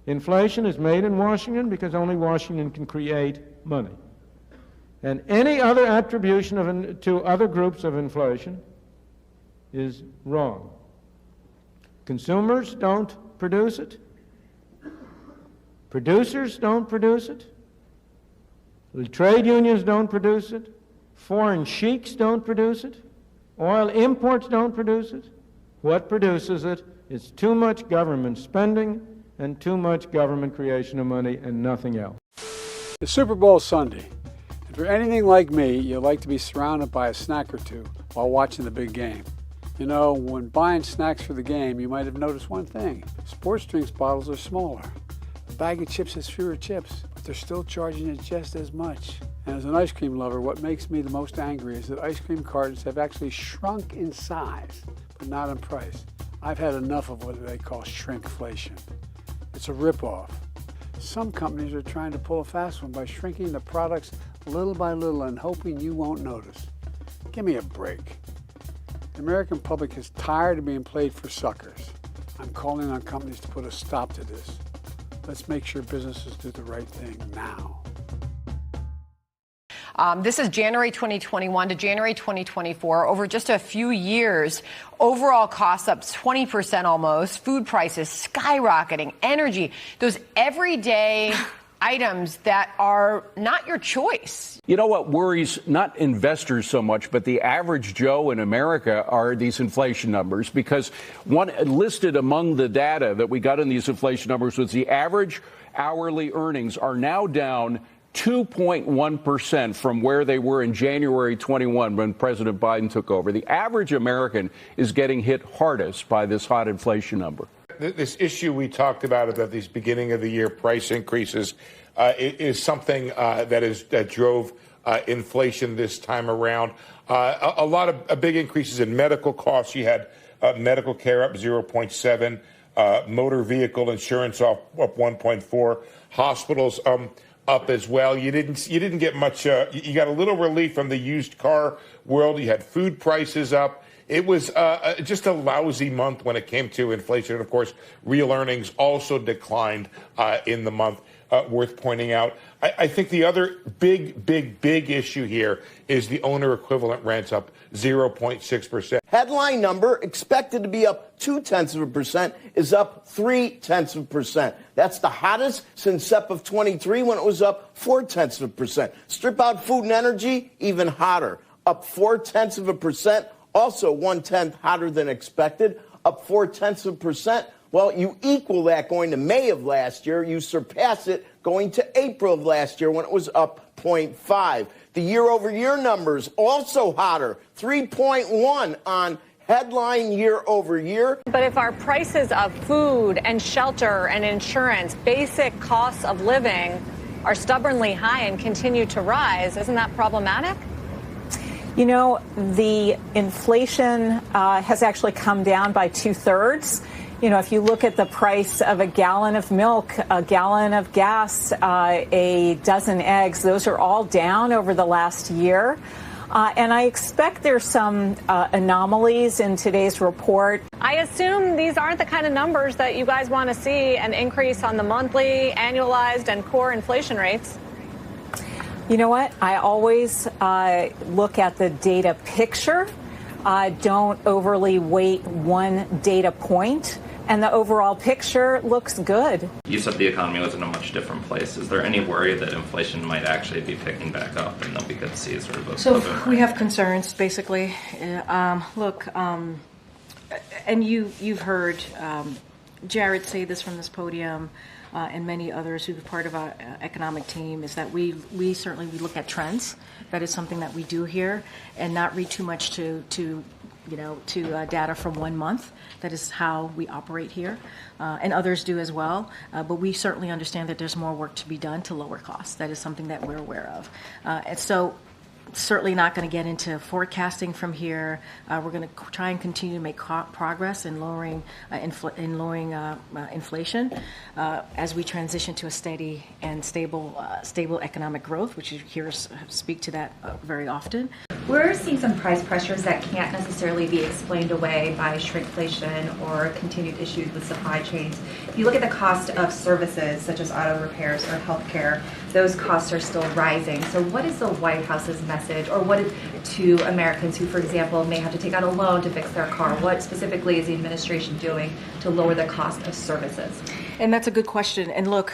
Inflation is made in Washington because only Washington can create money. And any other attribution to other groups of inflation is wrong. Consumers don't produce it. Producers don't produce it. The trade unions don't produce it. Foreign sheiks don't produce it. Oil imports don't produce it. What produces it is too much government spending and too much government creation of money and nothing else. The Super Bowl Sunday. If you're anything like me, you like to be surrounded by a snack or two while watching the big game. You know, when buying snacks for the game, you might have noticed one thing. Sports drinks bottles are smaller. A bag of chips has fewer chips, but they're still charging you just as much. And as an ice cream lover, what makes me the most angry is that ice cream cartons have actually shrunk in size, but not in price. I've had enough of what they call shrinkflation. It's a ripoff. Some companies are trying to pull a fast one by shrinking the products little by little and hoping you won't notice. Give me a break. The American public is tired of being played for suckers. I'm calling on companies to put a stop to this. Let's make sure businesses do the right thing now. This is January 2021 to January 2024. Over just a few years, overall costs up 20% almost, food prices skyrocketing, energy, those everyday items that are not your choice. You know what worries not investors so much, but the average Joe in America are these inflation numbers, because one listed among the data that we got in these inflation numbers was the average hourly earnings are now down 2.1% from where they were in January 21 when President Biden took over. The average American is getting hit hardest by this hot inflation number. This issue we talked about these beginning of the year price increases is something that drove inflation this time around. A lot of big increases in medical costs. You had medical care up 0.7, motor vehicle insurance up 1.4, hospitals up as well. You didn't get much. You got a little relief from the used car world. You had food prices up. It was just a lousy month when it came to inflation. And, of course, real earnings also declined in the month, worth pointing out. I think the other big issue here is the owner equivalent rents up 0.6%. Headline number expected to be up 0.2% is up 0.3%. That's the hottest since SEP of 23 when it was up 0.4%. Strip out food and energy, even hotter, up 0.4%. Also 1/10 hotter than expected, up 0.4%. Well, you equal that going to May of last year. You surpass it going to April of last year when it was up 0.5. The year-over-year numbers also hotter, 3.1 on headline year-over-year. But if our prices of food and shelter and insurance, basic costs of living, are stubbornly high and continue to rise, isn't that problematic? You know, the inflation has actually come down by 2/3. You know, if you look at the price of a gallon of milk, a gallon of gas, a dozen eggs, those are all down over the last year. And I expect there's some anomalies in today's report. I assume these aren't the kind of numbers that you guys want to see an increase on the monthly, annualized, and core inflation rates. You know what? I always look at the data picture. Don't overly weight one data point. And the overall picture looks good. You said the economy was in a much different place. Is there any worry that inflation might actually be picking back up and that we could see sort of a... So we have concerns, basically. Look, and you've heard Jared say this from this podium, and many others who are part of our economic team, is that we certainly look at trends. That is something that we do here, and not read too much to data from 1 month. That is how we operate here, and others do as well. But we certainly understand that there's more work to be done to lower costs. That is something that we're aware of, and so. Certainly not going to get into forecasting from here. We're going to try and continue to make progress in lowering inflation as we transition to a steady and stable economic growth, which you hear us speak to that very often. We're seeing some price pressures that can't necessarily be explained away by shrinkflation or continued issues with supply chains. If you look at the cost of services such as auto repairs or healthcare, those costs are still rising. So what is the White House's message, or what is to Americans who, for example, may have to take out a loan to fix their car? What specifically is the administration doing to lower the cost of services? And that's a good question. And look,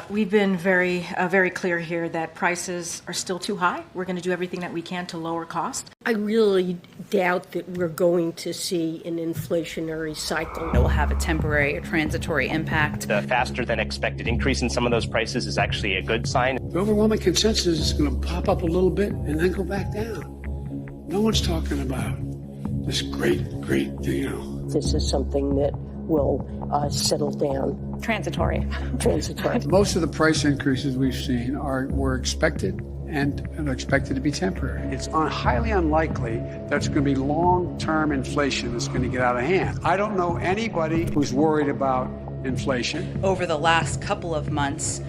we've been very clear here that prices are still too high. We're going to do everything that we can to lower cost. I really doubt that we're going to see an inflationary cycle. It will have a temporary or transitory impact. The faster than expected increase in some of those prices is actually a good sign. The overwhelming consensus is going to pop up a little bit and then go back down. No one's talking about this great, This is something that will settle down. Transitory. Most of the price increases we've seen were expected and are expected to be temporary. It's highly unlikely that's going to be long-term inflation that's going to get out of hand. I don't know anybody who's worried about inflation. Over the last couple of months,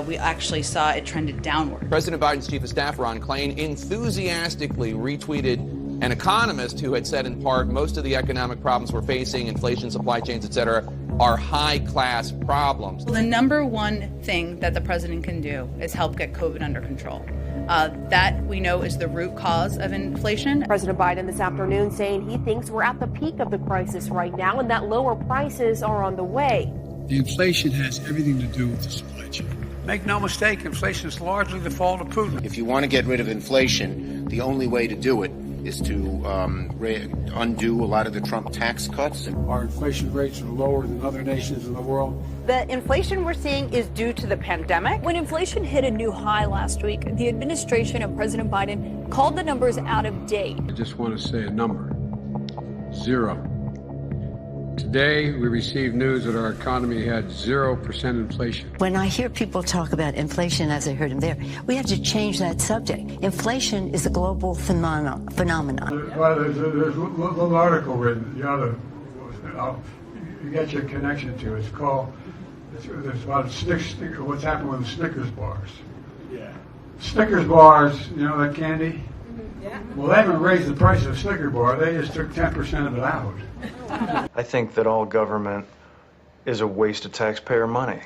we actually saw it trended downward. President Biden's chief of staff, Ron Klain, enthusiastically retweeted an economist who had said in part most of the economic problems we're facing, inflation, supply chains, et cetera, are high-class problems. Well, the number one thing that the president can do is help get COVID under control. That we know is the root cause of inflation. President Biden this afternoon saying he thinks we're at the peak of the crisis right now and that lower prices are on the way. The inflation has everything to do with the supply chain. Make no mistake, inflation is largely the fault of Putin. If you want to get rid of inflation, the only way to do it is to undo a lot of the Trump tax cuts. Our inflation rates are lower than other nations in the world. The inflation we're seeing is due to the pandemic. When inflation hit a new high last week, the administration and President Biden called the numbers out of date. I just want to say a number. 0. Today, we received news that our economy had 0% inflation. When I hear people talk about inflation, as I heard him there, we have to change that subject. Inflation is a global phenomenon. There's a little article written, you get your connection to. It's called, there's about what's happened with the Snickers bars. Yeah. Snickers bars, you know that candy? Yeah. Well, they haven't raised the price of a Snicker bar. They just took 10% of it out. I think that all government is a waste of taxpayer money.